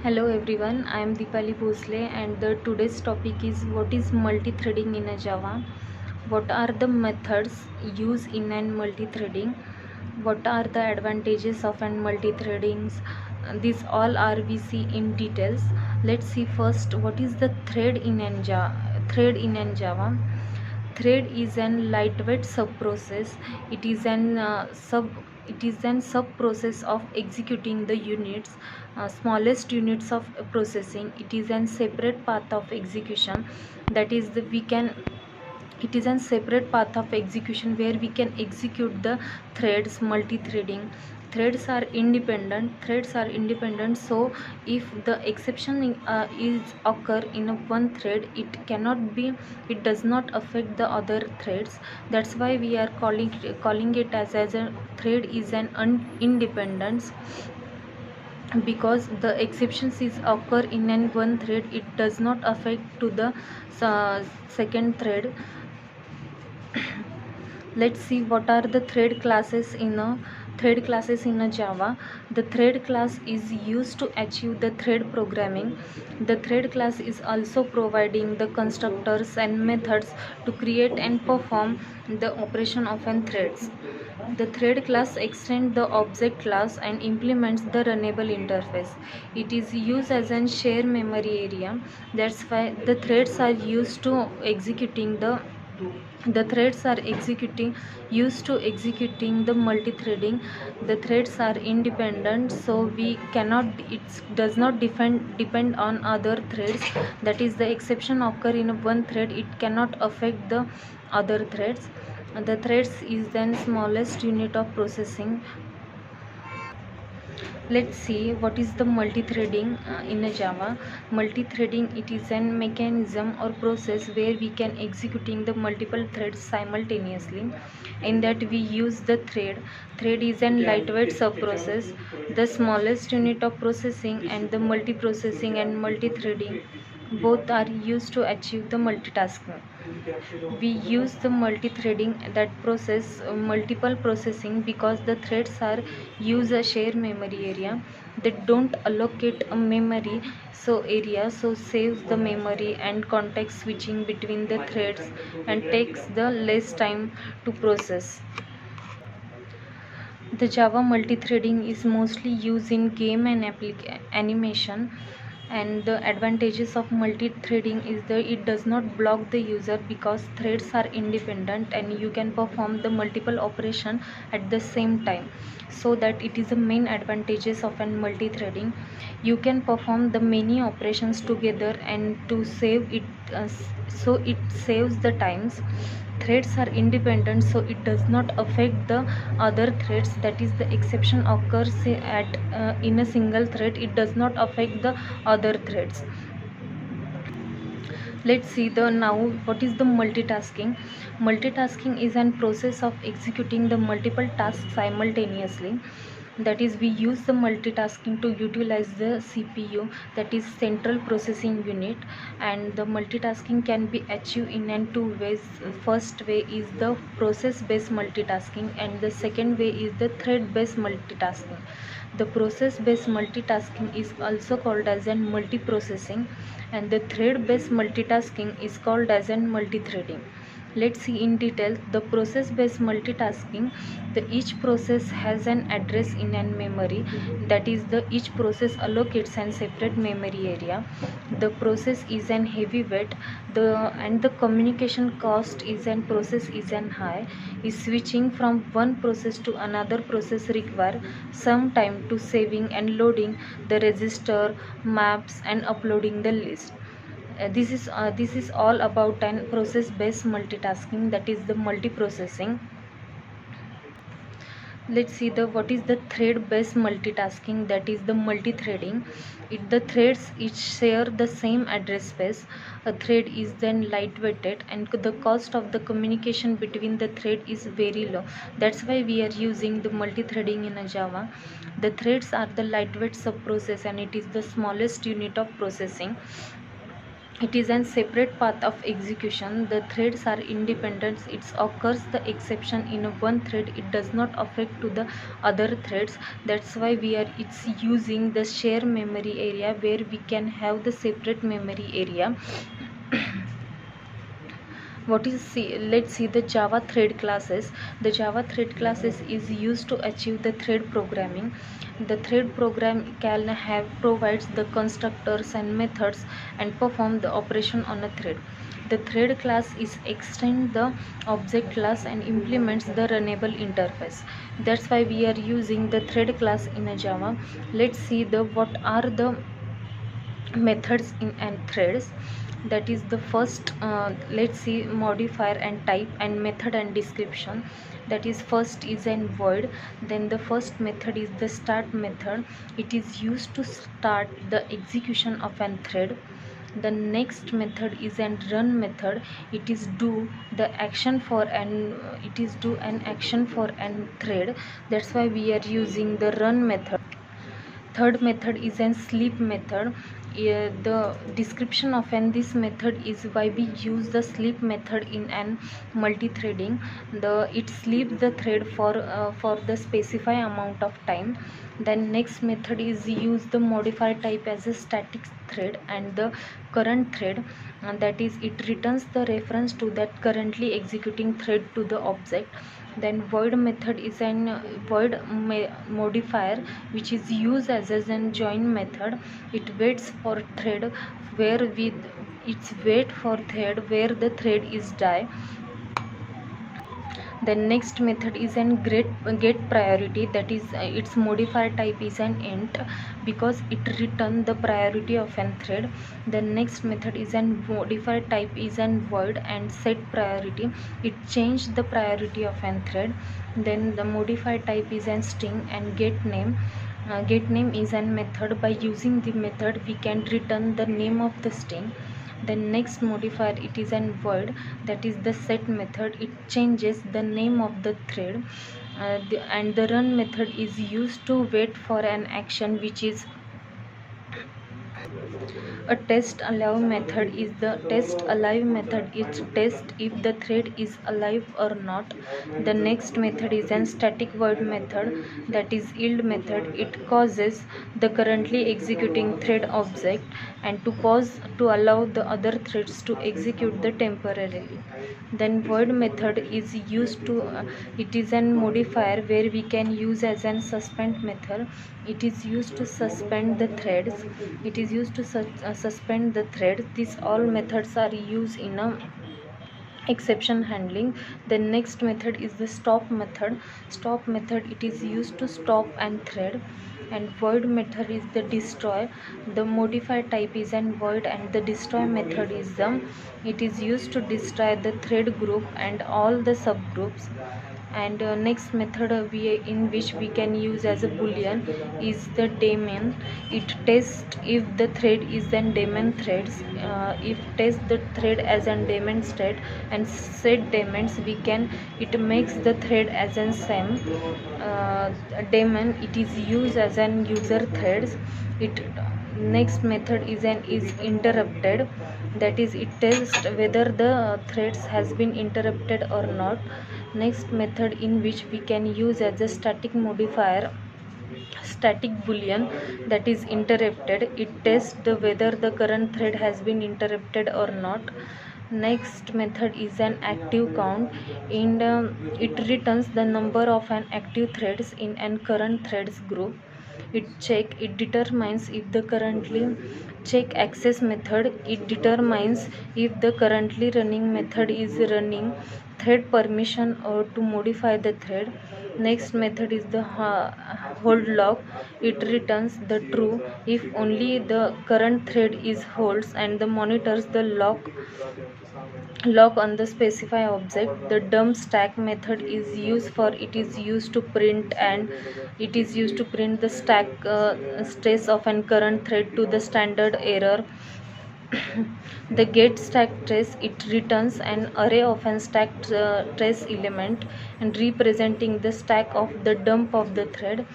Hello everyone, I am Deepali Bhosle and the today's topic is what is multi-threading in a Java? What are the methods used in an multi-threading? What are the advantages of an multi-threading? These all are we see in details. Let's see first what is the thread in an Java. Thread is an lightweight subprocess. It is an sub process of executing the smallest units of processing. It is an separate path of execution. That is the we can it is a separate path of execution where we can execute the threads. Multi-threading threads are independent, so if the exception is occur in a one thread, it does not affect the other threads. That's why we are calling it as a thread is an independence, because the exceptions is occur in an one thread, it does not affect to the second thread. Let's see what are the thread classes in a Java. The thread class is used to achieve the thread programming. The thread class is also providing the constructors and methods to create and perform the operation of an threads. The thread class extends the object class and implements the runnable interface. It is used as a share memory area. That's why the threads are used to executing the threads are executing used to executing the multi-threading. The threads are independent, so we cannot it does not depend on other threads. That is the exception occur in one thread, it cannot affect the other threads. The threads is then smallest unit of processing. Let's see what is the multi-threading in a Java. Multi-threading, it is a mechanism or process where we can executing the multiple threads simultaneously. In that we use the thread is a lightweight subprocess, the smallest unit of processing, and the multiprocessing and multi-threading both are used to achieve the multitasking. We use the multi-threading that process multiple processing because the threads are use a share memory area. They don't allocate a memory so saves the memory and context switching between the threads and takes the less time to process. The Java multi-threading is mostly used in game and animation, and the advantages of multi-threading is that it does not block the user because threads are independent and you can perform the multiple operation at the same time. So that it is the main advantages of an multi-threading. You can perform the many operations together and to save it, so it saves the times. Threads are independent, so it does not affect the other threads. That is the exception occurs at in a single thread, it does not affect the other threads. Let's see the now what is the multitasking. Multitasking is an process of executing the multiple tasks simultaneously. That is, we use the multitasking to utilize the CPU, that is central processing unit. And the multitasking can be achieved in and two ways. First way is the process based multitasking and the second way is the thread based multitasking. The process based multitasking is also called as an multiprocessing, and the thread based multitasking is called as an multi-threading. Let's see in detail the process based multitasking. The each process has an address in an memory. That is, the each process allocates an separate memory area. The process is an heavyweight, the communication cost is an process is an high. Is switching from one process to another process require some time to saving and loading the register maps and uploading the list. This is all about an process based multitasking, that is the multiprocessing. Let's see the what is the thread based multitasking, that is the multi-threading. The threads each share the same address space. A thread is then lightweighted and the cost of the communication between the thread is very low. That's why we are using the multi-threading in a Java. The threads are the lightweight subprocess and it is the smallest unit of processing. it is a separate path of execution. The threads are independent. It occurs the exception in one thread. It does not affect to the other threads. That's why it's using the share memory area, where we can have the separate memory area. Let's see the Java thread classes. The Java thread classes is used to achieve the thread programming. The thread program can have provides the constructors and methods and perform the operation on a thread. The thread class is extend the object class and implements the runnable interface. That's why we are using the thread class in a Java. Let's see the what are the methods in and threads. That is the first, let's see modifier and type and method and description. That is first is an void. Then the first method is the start method. It is used to start the execution of an thread. The next method is an run method. It is do the action for an it is do an action for an thread. That's why we are using the run method. Third method is an sleep method. The description of this method is why we use the sleep method in an multi-threading. It sleeps the thread for the specified amount of time. Then next method is use the modifier type as a static thread and the current thread, and that is it returns the reference to that currently executing thread to the object. Then void method is an modifier which is used as an join method. It waits for thread where with its wait for thread where the thread is die. The next method is an get priority. That is its modifier type is an int because it return the priority of an thread. The next method is an modifier type is an void and set priority. It changed the priority of an thread. Then the modifier type is an string and get name. Get name is an method. By using the method we can return the name of the string. The next modifier it is an void. That is the set method. It changes the name of the thread. And the run method is used to wait for an action which is a test alive method. Is the test alive method is test if the thread is alive or not. The next method is an static void method. That is yield method. It causes the currently executing thread object and to pause to allow the other threads to execute the temporarily. Then void method is used to it is an modifier where we can use as an suspend method. It is used to suspend the threads. It is used to suspend the thread. These all methods are used in a exception handling. The next method is the stop method. Stop method it is used to stop an thread. And void method is the destroy. The modifier type is an void and the destroy method is it is used to destroy the thread group and all the subgroups. And next method in which we can use as a boolean is the daemon. It tests if the thread is an daemon threads. If test the thread as an daemon state and set daemons, we can it makes the thread as an same daemon. It is used as an user threads. It next method is interrupted. That is it tests whether the threads has been interrupted or not. Next method in which we can use as a static modifier static boolean, that is interrupted. It tests the whether the current thread has been interrupted or not. Next method is an active count. It returns the number of an active threads in an current threads group. It determines if the currently check access method. It determines if the currently running method is running thread permission or to modify the thread. Next method is the hold lock. It returns the true if only the current thread is holds and the monitors the lock on the specify object. The dump stack method is used for it is used to print and it is used to print the stack stress of an current thread to the standard error. The get stack trace it returns an array of an stack trace element and representing the stack of the dump of the thread.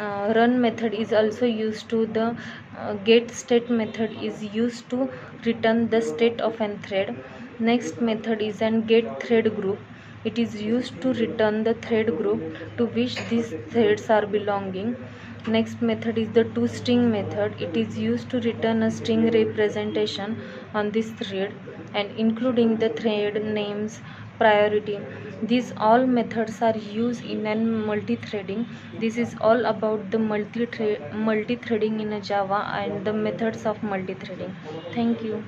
run method is also used to the get state method is used to return the state of an thread. Next method is an get thread group. It is used to return the thread group to which these threads are belonging. Next method is the toString method. It is used to return a string representation on this thread and including the thread names priority. These all methods are used in an multi-threading. This is all about the multi-threading in a Java and the methods of multi-threading. Thank you.